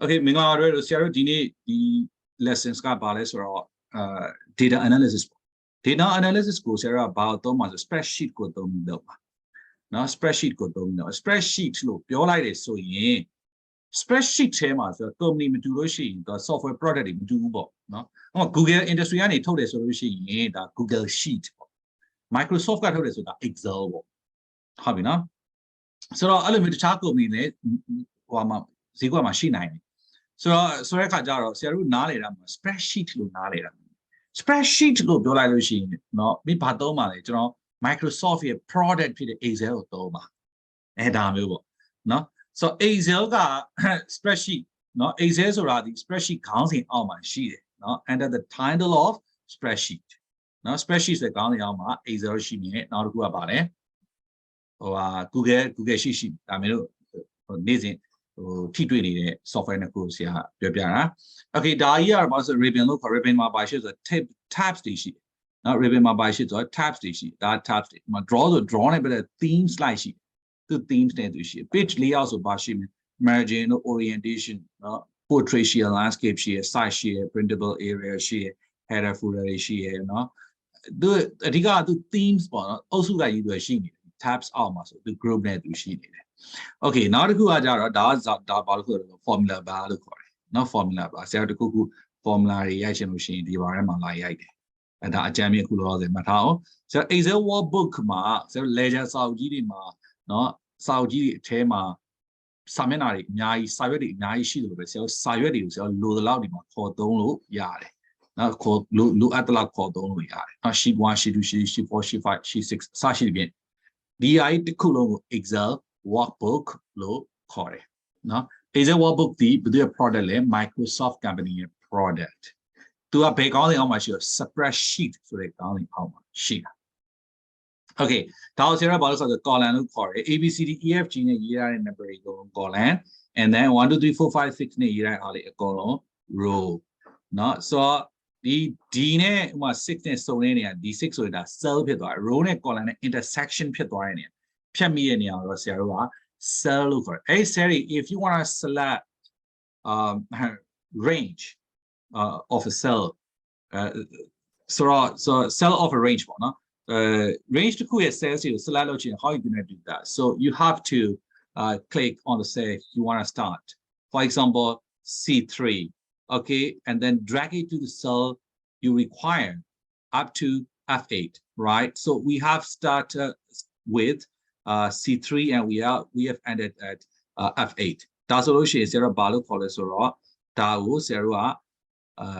Okay, Mingaro, Sierra Dini, the lessons got balance or data analysis. Data analysis goes about Thomas spreadsheet go down. Now spreadsheet go down. Spreadsheet look, you like this. So, yeah, spreadsheet tema, so company maturation, the software product, no, Google industry, and told us solution, yeah, the Google Sheet. Microsoft got told us that Excel. Have you know? So, I'll limit the charcoal mean Sigma machine. So I can't tell you, spreadsheet lo nale spreadsheet lo do like machine. No, me pato male, Microsoft product with Excel to ma. No, so Excel ga spreadsheet. No, Excel so the spreadsheet counting out my sheet. No, under the title of spreadsheet. No, spreadsheet the counting out my Excel sheet. Now go about it. Or Google sheet. I mean, amazing. T20 software na course ya okay da here about ribbon look ribbon ma by shows a tab station now ribbon ma by shows a tab station that tab station ma draw ne but theme slide sheet the themes ne to sheet page layout so ba sheet margin orientation portrait sheet landscape sheet size sheet printable area sheet header footer sheet no the adiga the themes pa also ga you do sheet tabs out ma so the group ne to sheet okay, now the formula bar no formula bar. Say the cuckoo formula reaction machine, the environment like and that jammy cool the matter. So is a workbook ma, so ledger Saudi ma, no Saudi tema seminary, nyai Saudi nyai sheet of so Saudi so load loud ma called download yard. Now called look at the log called download yard. Now she 1, she 2, she 4, she 5, she 6, sashi again. The idea cool Excel workbook low core. No, is a workbook the product Microsoft company product. To a big only how much your spreadsheet so they only how much sheet. Okay, now here about the column core A B C D E F G year in number column and then 1 2 3 4 5 6 year column row. No, so the D ne 6 ne so ne D6 so that cell pit row ne column intersection pit cell over. Hey Siri, if you want to select range of a cell, so cell of a range, range to create cells you select how you gonna do that. So you have to click on the cell you want to start. For example, C3, okay, and then drag it to the cell you require up to F8, right? So we have started with C3 and we have ended at F8. That's solution is 0 balu cholesterol. Tau 0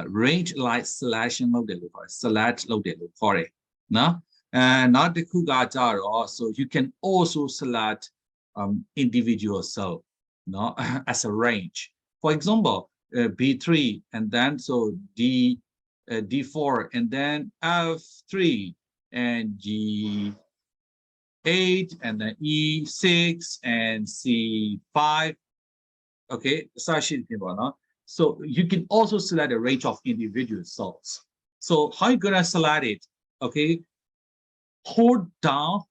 range like selection load select loaded for no and not the kugajar also you can also select individual cell no as a range. For example, B3 and then so D4 and then F3 and G8 and then E6 and C5. Okay, so you can also select a range of individual cells. So how you gonna select it? Okay, hold down,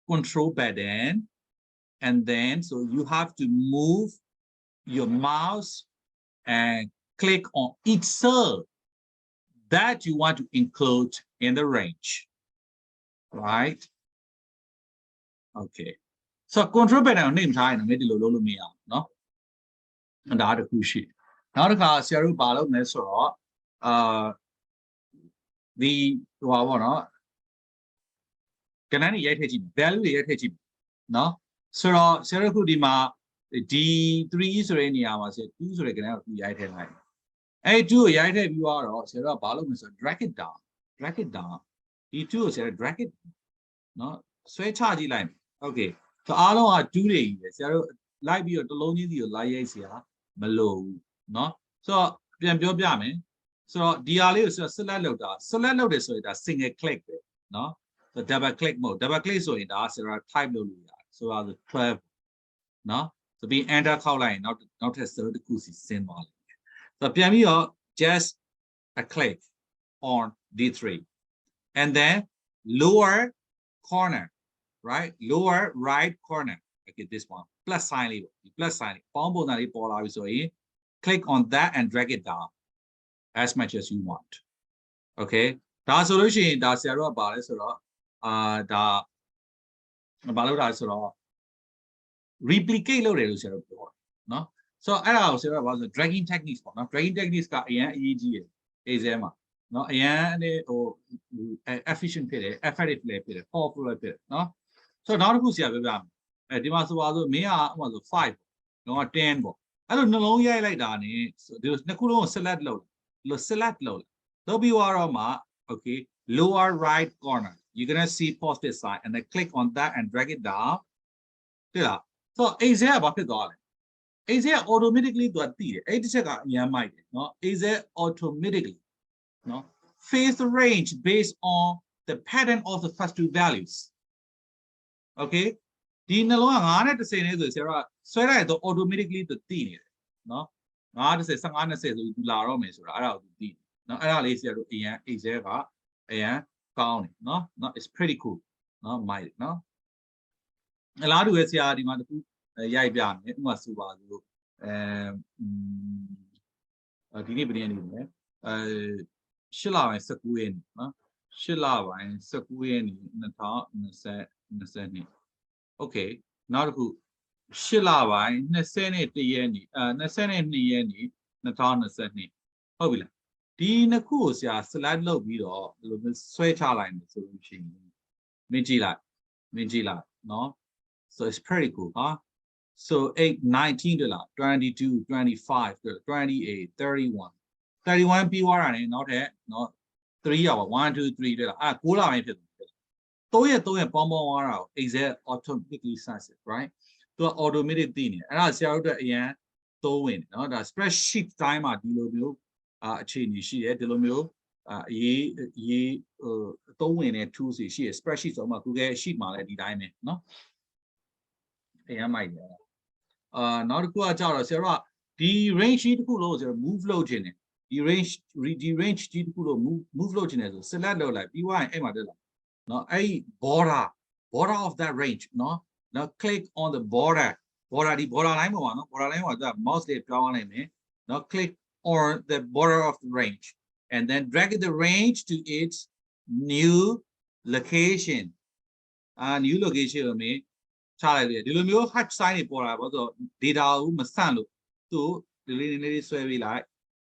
control button, and then so you have to move your mouse and click on each cell that you want to include in the range, right? Okay, so control button name time maybe no. And the other sheet. Now the class here about the can any yet value yet no so Sarah Kudima D3 is any hours 2 so can have the item line. A 2 item you are Sarah Balum is drag it down. D2 is drag it no so charge line. Okay, so all are 2 days like you to loan you like here. Below, no. So, so DRL is a select load is a single click, no. So double click mode, so it has a type load. So as a 12, no. So be enter call line, not a third course symbol. So just a click on D3 and then lower corner, right? Lower right corner. okay this one plus sign လေးပေါ့ဒီ plus sign လေးပေါင်းပုံစံလေးပေါ်လာပြီဆိုရင် click on that and drag it down as much as you want okay ဒါဆိုလို့ရှိရင်ဒါဆရာတို့ကပါလဲဆိုတော့ဒါဘာလို့လဲဆိုတော့ replicate လုပ်တယ်လို့ဆရာတို့ပြောတယ်နော်ဆိုတော့အဲ့ဒါကိုဆရာတို့ကဘာလို့ဆို dragging techniques ပေါ့နော် dragging techniques ကအရင်အရေးကြီးတယ် exam မှာနော်အရင်နဲ့ဟို efficient ဖြစ်တယ် effective လည်းဖြစ်တယ် powerful လည်းဖြစ်တယ်နော်ဆိုတော့နောက်တစ်ခုဆရာပြောပြမယ်ဒီမှာဆိုပါဆိုမင်းကဥပမာဆို5တော့10ပေါ့အဲ့လိုနှလုံးရိုက်လိုက်တာ ਨੇ ဒီနှစ်ခုလုံးကို select လုပ်လို့ select လုပ်ပြီးတော့မှ okay lower right corner you're going to see positive sign and then click on that and drag it down 对လားဆိုတော့ exam ကဘာဖြစ်သွားလဲ exam automatically သူကတည်တယ်အဲ့ဒီချက်ကအများမိုက်တယ်နော် exam automatically နော် face the range based on the pattern of the first two values okay ဒီနှလုံးက9နဲ့10နဲ့ဆိုဆရာကဆွဲလိုက်တော့ automatically သူတည်နေတယ်နော်9 10 15 20ဆိုသူလာတော့မယ်ဆိုတာအဲ့ဒါကိုသူတည်နော်အဲ့ဒါလေးဆရာတို့အရင် exam ကအရင်ကောင်းတယ်နော် it's pretty cool နော်မိုက်နော်အလားတူပဲဆရာဒီမှာတခုရိုက်ပြမယ်ဥပမာဆိုပါစို့ဒီနေ့ဘယ်နေ့လဲ8လပိုင်း19ရက်နေ့နော်8လပိုင်း19ရက်နေ့2020 okay နောက်တစ်ခု8လပိုင်း21ရက်နေ့22ရက်နေ့2022ဟုတ်ပြီလားဒီနှစ်ခုကိုဆရာ slide လုပ်ပြီးတော့ဘယ်လိုမျိုးဆွဲချလိုက်မယ်ဆိုလို့ရှိရင်မင်းကြည့်လိုက်နော် so it's pretty cool huh so 8 19 22 25 28 31 31ပြီးသွားတာ ਨੇ နောက်ထပ်နော်3ရောက်ပါ1 2 3တဲ့လား9လပိုင်းဖြစ်တယ်3ရက်ပေါင်းသွားတာကို exact automatically sense it right သူက automatic သိနေအဲ့ဒါဆရာတို့အတွက်အရင်သုံးဝင်တယ်နော်ဒါ spreadsheet တိုင်းမှာဒီလိုမျိုးအခြေအနေရှိတယ်ဒီလိုမျိုးရေးသုံးဝင်တဲ့ tools တွေရှိတယ် spreadsheet ဆိုမှ Google sheet မှာလည်းဒီတိုင်းပဲเนาะအရင်မိုက်တယ်နောက်တစ်ခုကကြောက်တော့ဆရာတို့ကဒီ range ကြီးတစ်ခုလုံးကိုဆရာ move လုပ်ခြင်းတယ်ဒီ range ကြီးတစ်ခုလုံး move လုပ်ခြင်းတယ်ဆို select လုပ်လိုက်ပြီးသွားရင်အဲ့မှာတက်လာเนาะအဲ့ border of that range เนาะ now click on the border ဒီ border line ပေါ်မှာเนาะ border line ပေါ်မှာ mouse လေးပြောင်းလိုက်မယ် now click or the border of the range and then drag the range to its new location new location ကိုမြင်ချလိုက်တယ်ဒီလိုမျိုး hatch sign တွေပေါ်လာပါဆိုတော့ data ကိုမဆန့်လို့သူ့ဒီလေးဆွဲပေးလိုက်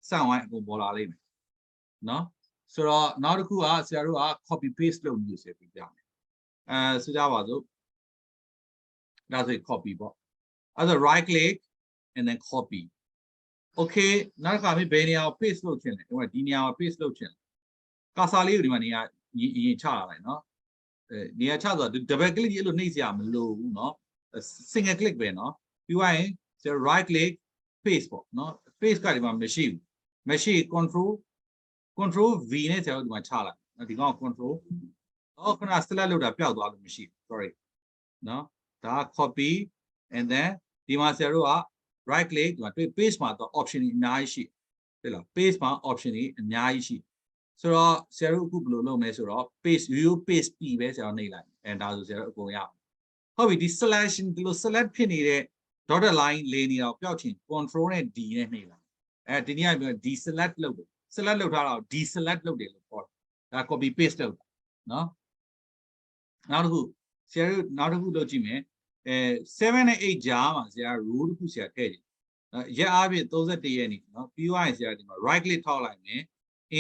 ဆန့်ဝိုင်းအကုန်ပေါ်လာလိမ့်မယ်เนาะဆိုတော့နောက်တစ်ခုကဆရာတို့က copy paste လုပ်လို့ဆရာပြပြမယ်ဆိုကြပါစို့ဒါဆို copy ပေါ့အဲ့ဒါ right click and then copy okay နောက်တစ်ခါမြင်ဘယ်နေရာကို paste လုပ်ချင်လဲဒီနေရာကို paste လုပ်ချင်ကာဆာလေးကိုဒီမှာနေရာရင်ချလာလိုက်เนาะနေရာချဆိုတော့ double click ကြီးအဲ့လိုနှိပ်စရာမလိုဘူးเนาะ single click ပဲเนาะပြီးသွားရင် right click paste ပေါ့เนาะ paste ကဒီမှာမရှိ control V နဲ့ဆရာတို့ဒီမှာချလိုက်ဒီကောင် control ခုန select လုပ်တာပျောက်သွားလို့မရှိ sorry เนาะဒါ copy and then ဒီမှာဆရာတို့က right click ဒီမှာတွေ့ paste မှာတော့ option တွေအများကြီးရှိတယ်လား paste မှာ option တွေအများကြီးရှိဆိုတော့ဆရာတို့အခုဘယ်လိုလုပ်မလဲဆိုတော့ paste paste P ပဲဆရာတို့နှိပ်လိုက်ဒါဆိုဆရာတို့အကုန်ရအောင်ဟုတ်ပြီဒီ selection ဒီလို select ဖြစ်နေတဲ့ dotted line လေးနေတော့ပျောက်ချင် control နဲ့ D နဲ့နှိပ်လိုက်ဒီနေ့ကပြော deselect လုပ်တယ် select လုပ်ထားတာကို deselect လုပ်တယ်လို့ခေါ်တယ်ဒါ copy paste လုပ်တာနော်နောက်တစ်ခုဆရာတို့နောက်တစ်ခုလုပ်ကြည့်မယ်7 နဲ့ 8ကြားမှာဆရာ row တစ်ခုဆရာထည့်ကြည့်ရက်အားဖြင့်31ရက်နေနော်ပြီးသွားရင်ဆရာဒီမှာ right click ထောက်လိုက်မယ်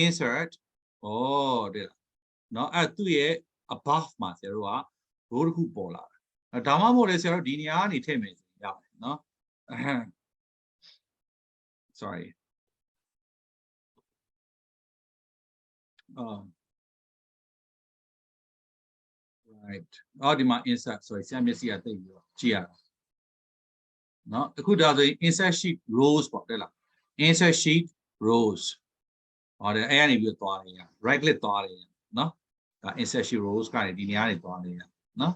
insert တဲ့နော်သူ့ရဲ့ above မှာဆရာတို့က row တစ်ခုပေါ်လာတယ်ဒါမှမဟုတ်လေဆရာတို့ဒီနေရာကနေထည့်မယ်ဆိုရင်ရတယ်နော် sorry right ဒီမှာ insert sorry ဆရာမျက်စိကတိတ်ပြီးတော့ကြည့်ရအောင်နော်အခုဒါဆိုရင် insert sheet rows ပေါ့တဲ့လား insert sheet rows တယ်အဲ့ကနေပြီးသွားနေရ right click သွားနေရနော်ဒါ insert sheet rows ကနေဒီနေရာနေသွားနေရနော်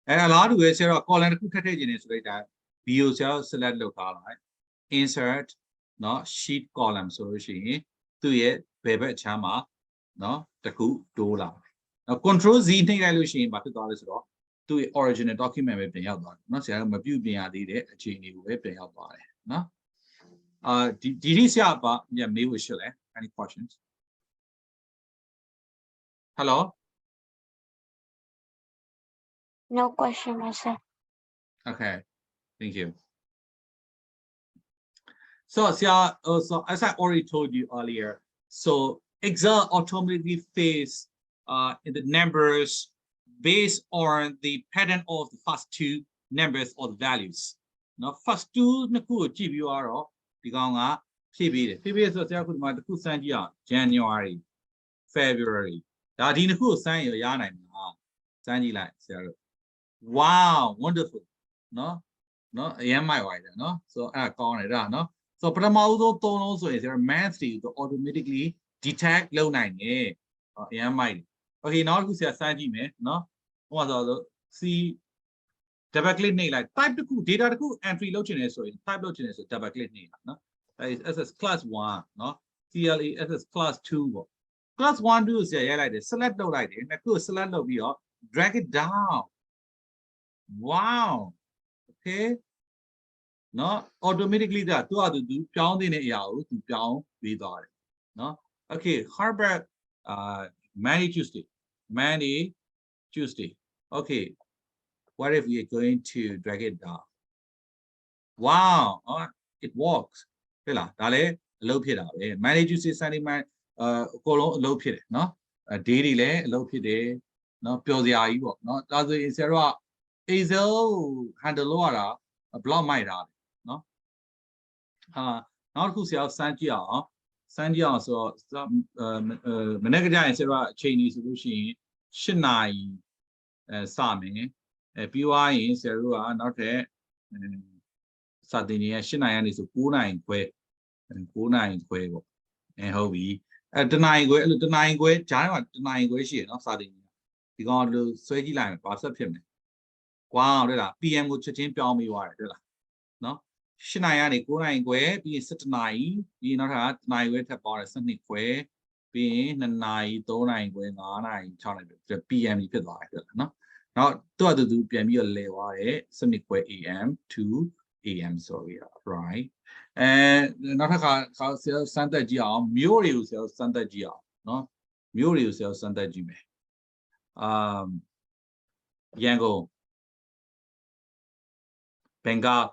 အလားတူပဲဆရာတော့ column တစ်ခုထပ်ထည့်ခြင်းနေဆိုလိုက်တာ view ဆရာ select လုပ်ထားလိုက် insert နော် sheet column ဆိုလို့ရှိရင်သူ့ရဲ့ဘယ်ဘက်အချမ်းမှာနော်တစ်ခုတိုးလာနော် control Z နှိပ်လိုက်လို့ရှိရင်ဘာဖြစ်သွားလဲဆိုတော့ to the original document ပဲပြန်ရောက်သွားတယ်เนาะဆရာတို့မပြုတ်ပြင်ရသေးတဲ့အခြေအနေကိုပဲပြန်ရောက်သွားတယ်เนาะဒီနေ့ဆရာပါမေးဖို့ရှိလဲ any questions hello No question, master. okay thank you so as I already told you earlier so Excel automatically fills in the numbers based on the pattern of the first two numbers or the values. Now, first two နှစ်ခုကိုကြည့်ပြီးတော့ဒီကောင်ကဖြည့်ပေးတယ်ဖြည့်ပေးဆိုတော့ဆရာခုဒီမှာတစ်ခုစမ်းကြည့်အောင် January February ဒါဒီနှစ်ခုကိုစမ်းရနိုင်မှာစမ်းကြည့်လိုက်ဆရာတို့ wow wonderful နော်အရင်မိုက်ပါတယ်နော် so အဲ့ဒါကောင်းတယ်ဒါနော် so ပထမဦးဆုံးသုံးလုံးဆိုရင်ဆရာ math တွေကို automatically detect လုပ်နိုင်တယ်အရင်မိုက်တယ် okay နောက်တစ်ခုဆရာစမ်းကြည့်မယ်နော်ဟိုမှာဆိုတော့ C double click နှိပ်လိုက် type တစ်ခု data တစ်ခု entry လုပ်ချင်တယ်ဆိုရင် type လုပ်ချင်တယ်ဆို double click နှိပ်တာနော်အဲ SS class 1နော် CLA SS class 2ပေါ့ class 1 2ကိုဆရာရိုက်လိုက်တယ် select လုပ်လိုက်တယ်နှစ်ခု select လုပ်ပြီးတော့ drag it down wow okay နော် automatically ဒါသူပြောင်းတဲ့အရာကိုသူပြောင်းပေးသွားတယ်နော် okay Harvard Monday Tuesday okay what if we are going to drag it down wow it works ဟုတ်လားဒါလည်းအလုပ်ဖြစ်တာပဲ Monday Tuesday Sunday အကုန်လုံးအလုပ်ဖြစ်တယ်နော် day တွေလည်းအလုပ်ဖြစ်တယ်နော်ပျော်စရာကြီးပေါ့နော်ဒါဆိုရင်ဆရာတို့က Excel handle လုပ်ရတာ block မိုက်တာနော်နောက်တစ်ခုဆရာစမ်းကြည့်အောင်ဆိုတော့မနေ့ကကြရင်ဆရာအချိန်ကြီးဆိုလို့ရှိရင်8နာရီစမယ်ပြီးသွားရင်ဆရာတို့ကနောက်ထပ်စာသင်နေရ8နာရီကနေဆို9နာရီခွဲပေါ့ဟုတ်ပြီတနာရီခွဲအဲ့လိုတနာရီခွဲဂျားထဲမှာတနာရီခွဲရှိရနော်စာသင်နေဒီကောင်လိုဆွဲကြည့်လိုက်ရင်ဘာဆက်ဖြစ်မလဲကွာတွေ့လား PM ကိုချက်ချင်းပြောင်းပြီးသွားတယ်တွေ့လားနော်8နာရီကနေ9နာရီခွဲပြီးရင်17နာရီပြီးရင်နောက်ထပ်တနာရီခွဲထပ်ပေါင်းတယ်12ခွဲပြီးရင်2နာရီ3နာရီခွဲ5နာရီ6နာရီ PM ဖြစ်သွားတယ်တွေ့လားနော်နောက်သူပြန်ပြီးတော့လဲသွားတယ်12ခွဲ AM to AM sorry right နောက်ထပ်ဆရာစမ်းသပ်ကြည့်အောင်မြို့တွေကိုဆရာစမ်းသပ်ကြည့်အောင်နော်မြို့တွေကိုဆရာစမ်းသပ်ကြည့်မယ်ရန်ကုန်ဘန်ကောက်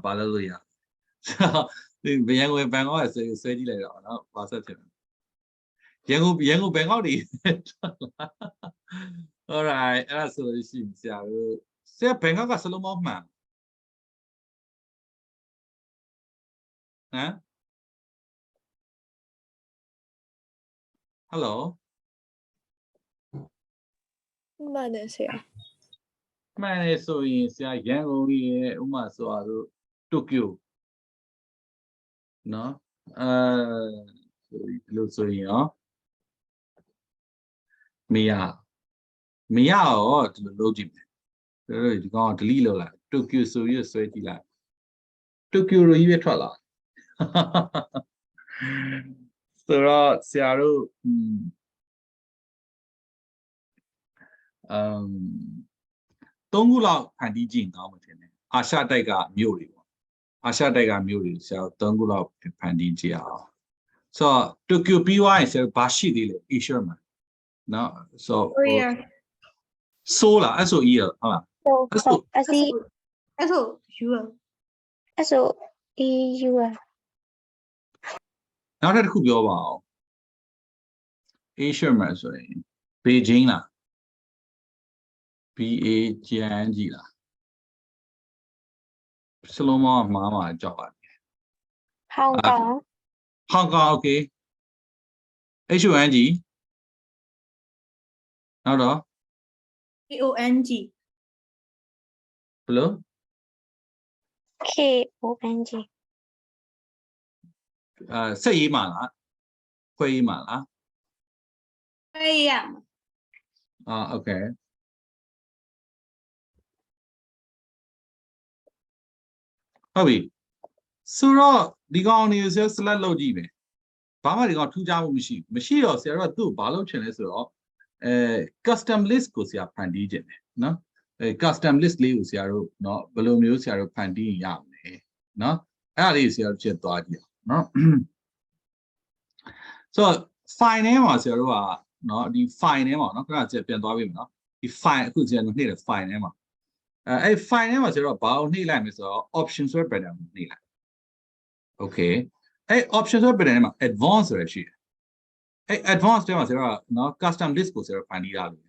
ဘာလို့ရရန်ကုန်ဘန်ကောက်ဆွဲကြည့်လိုက်တော့နော်ဘာဆက်ဖြစ်လဲရန်ကုန်ဘန်ကောက်တွေ alright အဲ့ဒါဆိုလို့ရှိရင်ဆရာဘန်ကောက်ကစလုံးပေါင်းမှန်ဟမ် hello မှန်တယ်ဆရာမှန်တယ်ဆိုရင်ဆရာရန်ကုန်ရဲ့ဥမာဆိုတော့တိုကျိုနော်လို့ဆိုရင်ရောမရရောဒီလိုလုပ်ကြည့်မယ်ဒီကောင် delete လုပ်လိုက်တိုကျိုဆိုပြီးဆွဲကြည့်လိုက်တိုကျိုလိုကြီးပဲထွက်လာဆိုတော့ဆရာတို့3ခုလောက်ဖန်တီးကြည့်ကောင်းမှထင်တယ်အာရှတိုက်ကမြို့တွေပေါ့အာရှတိုက်ကမြို့တွေဆရာတို့3ခုလောက်ဖန်တီးကြည့်အောင်ဆိုတော့တိုကျိုပြီးသွားရင်ဆရာတို့ဘာရှိသေးလဲ Asia မှာနော်ဆိုဆိုလား SOE ဟုတ်လား SOEU နောက်တစ်ခုပြောပါအောင် Asia မှာဆိုရင်ဘေဂျင်းလား BAJNG လားစလုံးမမှာကြောက်ပါတယ် Hong Kong okay HONG နောက်တော့ KONG ဘယ်လို KONG ဆက်ရေးမှာလားခွဲရေးမှာလား AM okay ဟုတ်ပြီဆိုတော့ဒီကောင်တွေကို select လုပ်ကြည့်မယ် ဘာမှဒီကောင်ထူးခြားမှုမရှိတော့ဆရာတို့ကသူ့ဘာလုပ်ချင်လဲဆိုတော့custom list ကိုဆရာဖန်တီးခြင်းတယ်နော်custom list လေးကိုဆရာတို့เนาะဘယ်လိုမျိုးဆရာတို့ဖန်တီးရမလဲเนาะအဲ့ဒါလေးဆရာတို့ချက်သွားကြည့်အောင်เนาะ so file ထဲမှာဆရာတို့ကเนาะဒီ file ထဲမှာเนาะခဏချက်ပြန်သွားပြီเนาะဒီ file အခုဆရာတို့နှိပ်တဲ့ file ထဲမှာအဲ့ file ထဲမှာဆရာတို့ကဘာကိုနှိပ်လိုက်မလဲဆိုတော့ option ဆိုတဲ့ pattern ကိုနှိပ်လိုက် okay အဲ့ option ဆိုတဲ့ pattern ထဲမှာ advanced ဆိုရရှိတယ်အဲ့ advanced ထဲမှာဆရာတို့ကเนาะ custom list ကိုဆရာတို့ဖန်တီးရလို့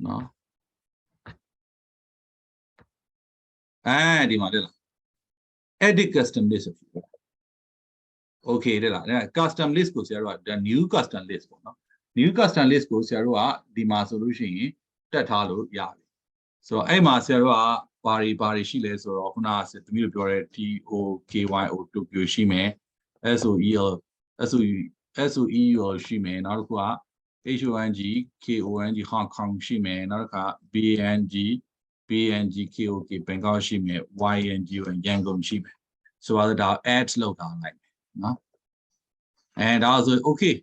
เนาะဒီမှာတက်လာ edit custom list ဆိုပြီး okay တက်လာ custom list ကိုဆရာတို့က new custom list ပေါ့နော် new custom list ကိုဆရာတို့ကဒီမှာဆိုလို့ရှိရင်တက်ထားလို့ရပြီဆိုတော့အဲ့မှာဆရာတို့ကဘာတွေရှိလဲဆိုတော့ခုနကသမီးတို့ပြောတဲ့ TOKYO Tokyo ရှိမယ် SOEL ရှိမယ်နောက်တစ်ခုက HONG KONG Hong Kong ရှိမယ်နောက်တစ်ခါ BNG KOK Bangkok ရှိမယ် YNG Yangon ရှိမယ်ဆိုတော့ဒါ add လုပ်ထားလိုက်မယ်နော်အဲဒါဆို okay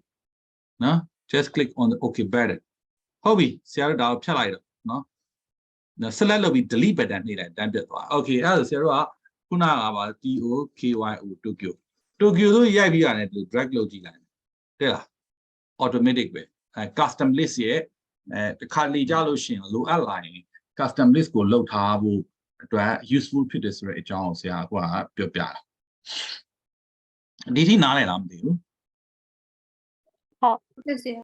နော် just click on the okay button ဟုတ်ပြီဆရာတို့ဒါကိုဖြတ်လိုက်တော့နော် select လုပ်ပြီး delete button နှိပ်လိုက်တန်းပြတ်သွား okay အဲ့ဒါဆိုဆရာတို့ကခုနကပါ TOKYO Tokyo လို့ရိုက်ပြီးရတယ်ဒီ drag လုပ်ကြည့်လိုက်တဲ့လား automatic ပဲcustom list ရဲ့တစ်ခါလေကြလို့ရှိရင်လိုအပ်လာရင် custom list ကိုလုပ်ထားဖို့အတွက် useful ဖြစ်တယ်ဆိုတဲ့အကြောင်းကိုဆရာကပြောပြတာဒီထိနားလည်လားမသိဘူး ဟုတ်ကဲ့ဆရာ